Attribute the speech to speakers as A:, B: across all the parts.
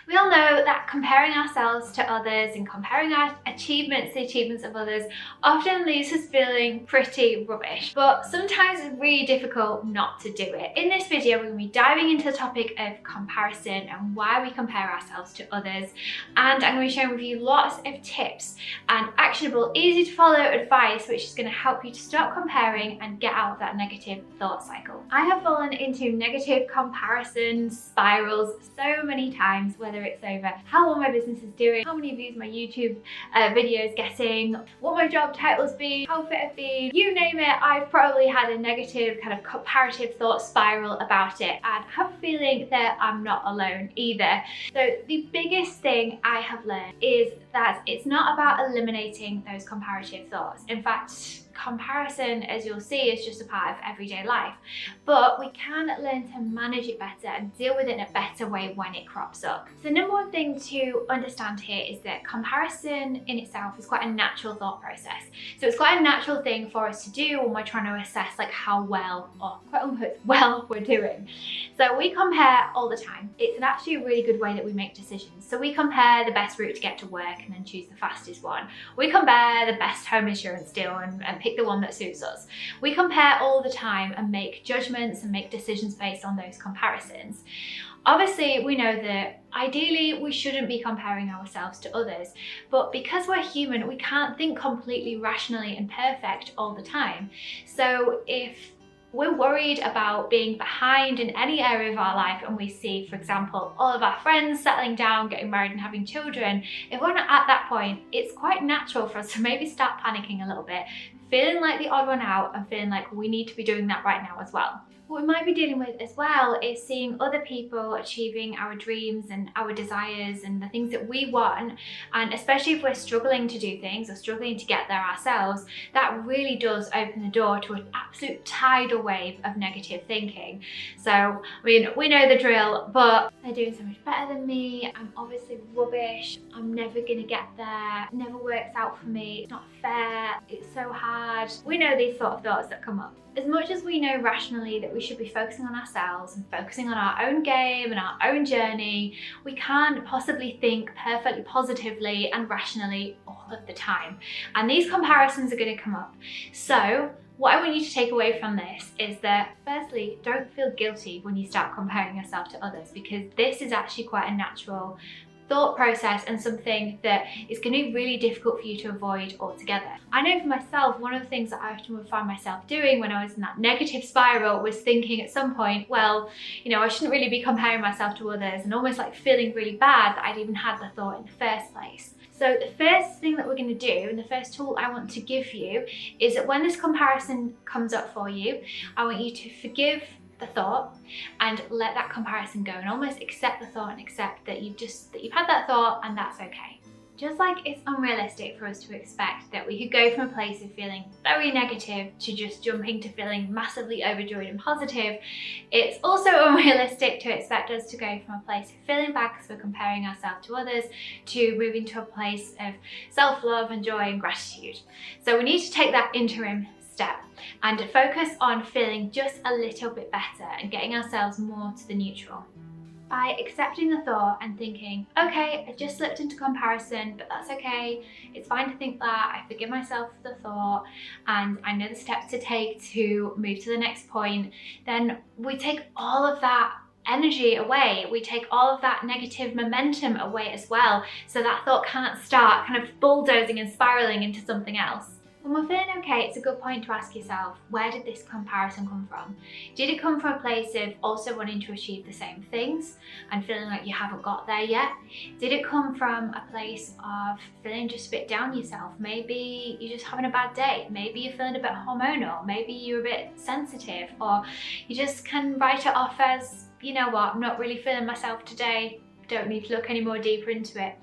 A: We all know that comparing ourselves to others and comparing our achievements to the achievements of others often leaves us feeling pretty rubbish, but sometimes it's really difficult not to do it. In this video, we're going to be diving into the topic of comparison and why we compare ourselves to others, and I'm going to be sharing with you lots of tips and actionable, easy to follow advice which is going to help you to stop comparing and get out of that negative thought cycle. I have fallen into negative comparison spirals so many times, whether it's over how well my business is doing, how many views my YouTube video is getting, what my job title's been, how fit I've been, you name it. I've probably had a negative kind of comparative thought spiral about it, and I have a feeling that I'm not alone either. So the biggest thing I have learned is that it's not about eliminating those comparative thoughts. In fact, comparison, as you'll see, is just a part of everyday life, but we can learn to manage it better and deal with it in a better way when it crops up. So the number one thing to understand here is that comparison in itself is quite a natural thought process. So it's quite a natural thing for us to do when we're trying to assess like how well, or quote unquote well, we're doing. So we compare all the time. It's actually a really good way that we make decisions. So we compare the best route to get to work and then choose the fastest one. We compare the best home insurance deal and pick the one that suits us. We compare all the time and make judgments and make decisions based on those comparisons. Obviously, we know that ideally we shouldn't be comparing ourselves to others, but because we're human, we can't think completely rationally and perfect all the time. So if we're worried about being behind in any area of our life and we see, for example, all of our friends settling down, getting married and having children, if we're not at that point, it's quite natural for us to maybe start panicking a little bit, feeling like the odd one out and feeling like we need to be doing that right now as well. What we might be dealing with as well is seeing other people achieving our dreams and our desires and the things that we want, and especially if we're struggling to do things or struggling to get there ourselves, that really does open the door to an absolute tidal wave of negative thinking. So, I mean, we know the drill, but they're doing so much better than me, I'm obviously rubbish, I'm never gonna get there, it never works out for me, it's not fair, it's so hard. We know these sort of thoughts that come up. As much as we know rationally that we should be focusing on ourselves and focusing on our own game and our own journey, we can't possibly think perfectly positively and rationally all of the time. And these comparisons are going to come up. So what I want you to take away from this is that, firstly, don't feel guilty when you start comparing yourself to others, because this is actually quite a natural thought process and something that is going to be really difficult for you to avoid altogether. I know for myself, one of the things that I often would find myself doing when I was in that negative spiral was thinking at some point, well, you know, I shouldn't really be comparing myself to others, and almost like feeling really bad that I'd even had the thought in the first place. So the first thing that we're going to do, and the first tool I want to give you, is that when this comparison comes up for you, I want you to forgive the thought and let that comparison go, and almost accept the thought and accept that you've had that thought, and that's okay. Just like it's unrealistic for us to expect that we could go from a place of feeling very negative to just jumping to feeling massively overjoyed and positive, it's also unrealistic to expect us to go from a place of feeling bad because we're comparing ourselves to others to moving to a place of self-love and joy and gratitude. So we need to take that interim step and to focus on feeling just a little bit better and getting ourselves more to the neutral. By accepting the thought and thinking, okay, I just slipped into comparison, but that's okay, it's fine to think that, I forgive myself for the thought, and I know the steps to take to move to the next point, then we take all of that energy away, we take all of that negative momentum away as well, so that thought can't start kind of bulldozing and spiraling into something else. When we're feeling okay, it's a good point to ask yourself, where did this comparison come from? Did it come from a place of also wanting to achieve the same things and feeling like you haven't got there yet? Did it come from a place of feeling just a bit down yourself? Maybe you're just having a bad day. Maybe you're feeling a bit hormonal. Maybe you're a bit sensitive, or you just can write it off as, you know what, I'm not really feeling myself today. Don't need to look any more deeper into it.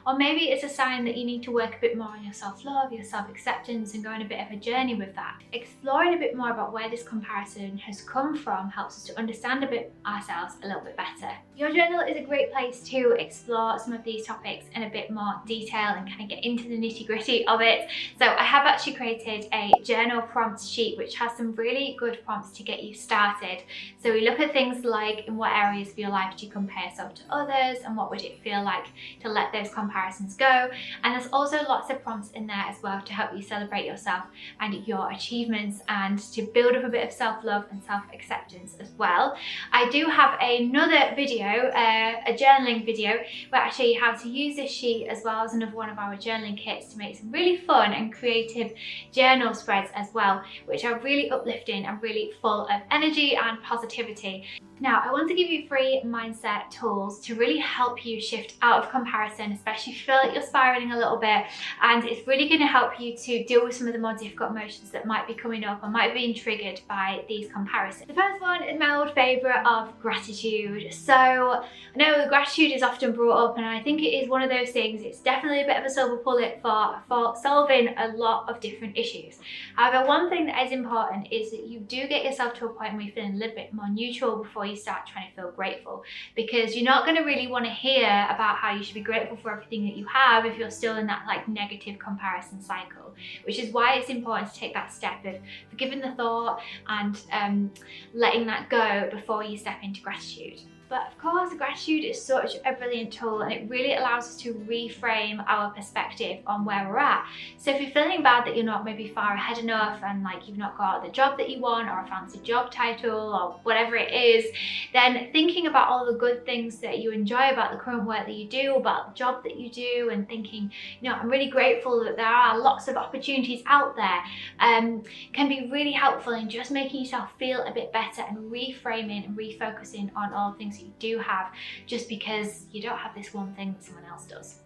A: Or maybe it's a sign that you need to work a bit more on your self-love, your self-acceptance, and go on a bit of a journey with that. Exploring a bit more about where this comparison has come from helps us to understand a bit ourselves a little bit better. Your journal is a great place to explore some of these topics in a bit more detail and kind of get into the nitty-gritty of it. So I have actually created a journal prompts sheet which has some really good prompts to get you started. So we look at things like, in what areas of your life do you compare yourself to others? others, and what would it feel like to let those comparisons go. And there's also lots of prompts in there as well to help you celebrate yourself and your achievements, and to build up a bit of self-love and self-acceptance as well. I do have another video, a journaling video, where I show you how to use this sheet as well as another one of our journaling kits to make some really fun and creative journal spreads as well, which are really uplifting and really full of energy and positivity. Now, I want to give you 3 mindset tools to really help you shift out of comparison, especially if you feel like you're spiraling a little bit, and it's really going to help you to deal with some of the more difficult emotions that might be coming up or might be triggered by these comparisons. The first one is my old favourite of gratitude. So I know gratitude is often brought up, and I think it is one of those things, it's definitely a bit of a silver bullet for solving a lot of different issues. However, one thing that is important is that you do get yourself to a point where you're feeling a little bit more neutral before you start trying to feel grateful, because you're not going to really want to hear about how you should be grateful for everything that you have if you're still in that like negative comparison cycle, which is why it's important to take that step of forgiving the thought and letting that go before you step into gratitude. But of course, gratitude is such a brilliant tool, and it really allows us to reframe our perspective on where we're at. So if you're feeling bad that you're not maybe far ahead enough, and like you've not got the job that you want or a fancy job title or whatever it is, then thinking about all the good things that you enjoy about the current work that you do, about the job that you do, and thinking, you know, I'm really grateful that there are lots of opportunities out there, can be really helpful in just making yourself feel a bit better and reframing and refocusing on all the things that you do have, just because you don't have this one thing that someone else does.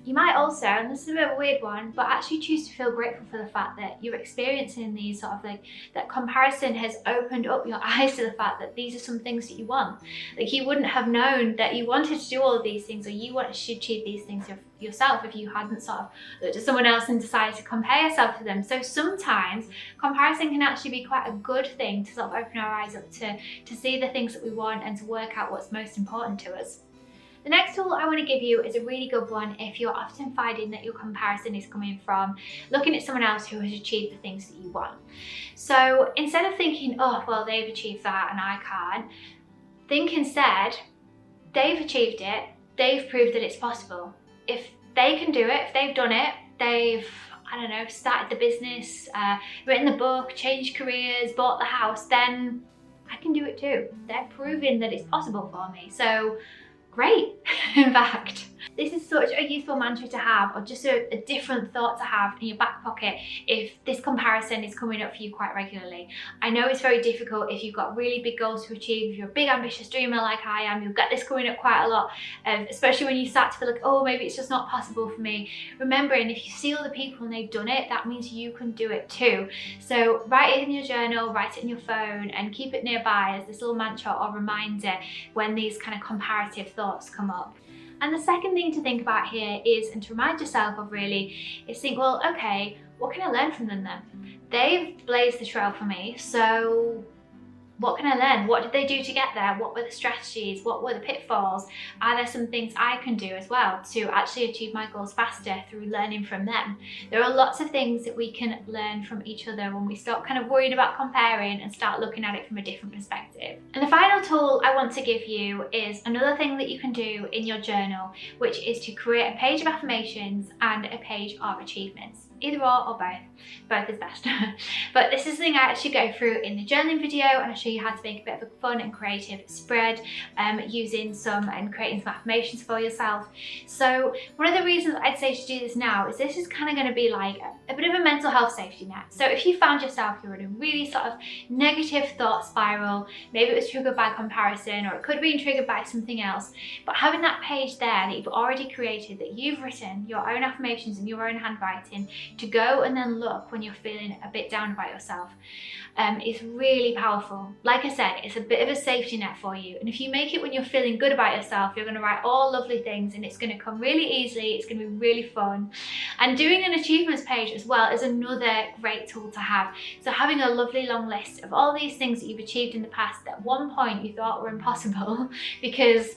A: You might also, and this is a bit of a weird one, but actually choose to feel grateful for the fact that you're experiencing these sort of like, that comparison has opened up your eyes to the fact that these are some things that you want. Like, you wouldn't have known that you wanted to do all of these things, or you wanted to achieve these things yourself if you hadn't sort of looked at someone else and decided to compare yourself to them. So sometimes comparison can actually be quite a good thing to sort of open our eyes up to see the things that we want and to work out what's most important to us. The next tool I want to give you is a really good one if you're often finding that your comparison is coming from looking at someone else who has achieved the things that you want. So instead of thinking, oh, well, they've achieved that and I can't, think instead, they've achieved it, they've proved that it's possible. If they can do it, if they've done it, they've, I don't know, started the business, written the book, changed careers, bought the house, then I can do it too. They're proving that it's possible for me. So great, in fact. This is such a useful mantra to have, or just a different thought to have in your back pocket if this comparison is coming up for you quite regularly. I know it's very difficult if you've got really big goals to achieve, if you're a big ambitious dreamer like I am, you'll get this coming up quite a lot, especially when you start to feel like, oh, maybe it's just not possible for me. Remembering, if you see other people and they've done it, that means you can do it too. So write it in your journal, write it in your phone, and keep it nearby as this little mantra or reminder when these kind of comparative thoughts come up. And the second thing to think about here is, and to remind yourself of really, is think, well, okay, what can I learn from them then? They've blazed the trail for me, so what can I learn? What did they do to get there? What were the strategies? What were the pitfalls? Are there some things I can do as well to actually achieve my goals faster through learning from them? There are lots of things that we can learn from each other when we stop kind of worrying about comparing and start looking at it from a different perspective. And the final tool I want to give you is another thing that you can do in your journal, which is to create a page of affirmations and a page of achievements. Either or both. Both is best. But this is something I actually go through in the journaling video, and I'll show you how to make a bit of a fun and creative spread using some and creating some affirmations for yourself. So one of the reasons I'd say to do this now is this is kind of going to be like a bit of a mental health safety net. So if you found yourself, you're in a really sort of negative thought spiral, maybe it was triggered by comparison, or it could be triggered by something else, but having that page there that you've already created, that you've written your own affirmations in your own handwriting, to go and then look when you're feeling a bit down about yourself, is really powerful. Like I said, it's a bit of a safety net for you, and if you make it when you're feeling good about yourself, you're going to write all lovely things, and it's going to come really easily, it's going to be really fun. And doing an achievements page as well is another great tool to have. So having a lovely long list of all these things that you've achieved in the past that at one point you thought were impossible, because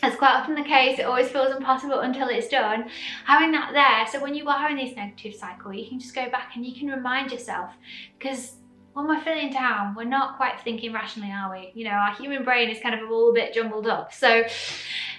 A: as quite often the case, it always feels impossible until it's done. Having that there, so when you are having this negative cycle, you can just go back and you can remind yourself, because when we're feeling down, we're not quite thinking rationally, are we? You know, our human brain is kind of a little bit jumbled up. So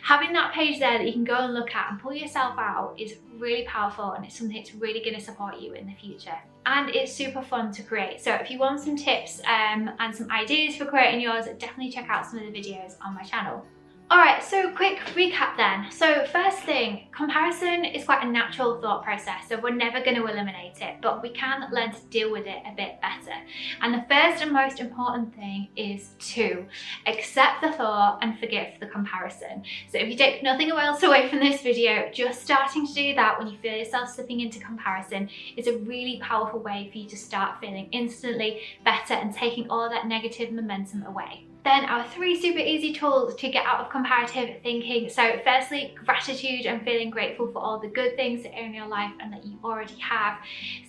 A: having that page there that you can go and look at and pull yourself out is really powerful, and it's something that's really going to support you in the future. And it's super fun to create. So if you want some tips and some ideas for creating yours, definitely check out some of the videos on my channel. Alright, so quick recap then. So first thing, comparison is quite a natural thought process, so we're never going to eliminate it, but we can learn to deal with it a bit better. And the first and most important thing is to accept the thought and forgive the comparison. So if you take nothing else away from this video, just starting to do that when you feel yourself slipping into comparison is a really powerful way for you to start feeling instantly better and taking all that negative momentum away. Then our 3 super easy tools to get out of comparative thinking. So firstly, gratitude and feeling grateful for all the good things that are in your life and that you already have.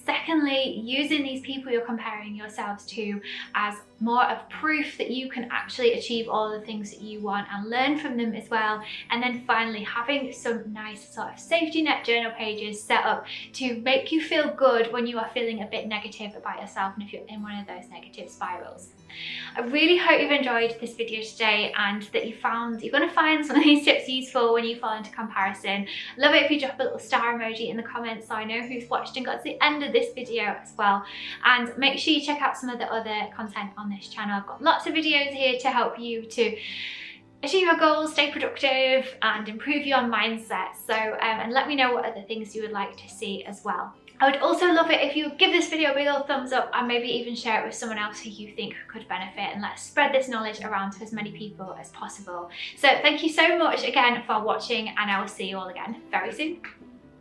A: Secondly, using these people you're comparing yourselves to as more of proof that you can actually achieve all the things that you want and learn from them as well. And then finally, having some nice sort of safety net journal pages set up to make you feel good when you are feeling a bit negative about yourself and if you're in one of those negative spirals. I really hope you've enjoyed this video today and that you're going to find some of these tips useful when you fall into comparison. Love it if you drop a little star emoji in the comments so I know who's watched and got to the end of this video as well. And make sure you check out some of the other content on this channel. I've got lots of videos here to help you to achieve your goals, stay productive and improve your mindset. So and let me know what other things you would like to see as well. I would also love it if you give this video a big old thumbs up and maybe even share it with someone else who you think could benefit, and let's spread this knowledge around to as many people as possible. So thank you so much again for watching, and I will see you all again very soon.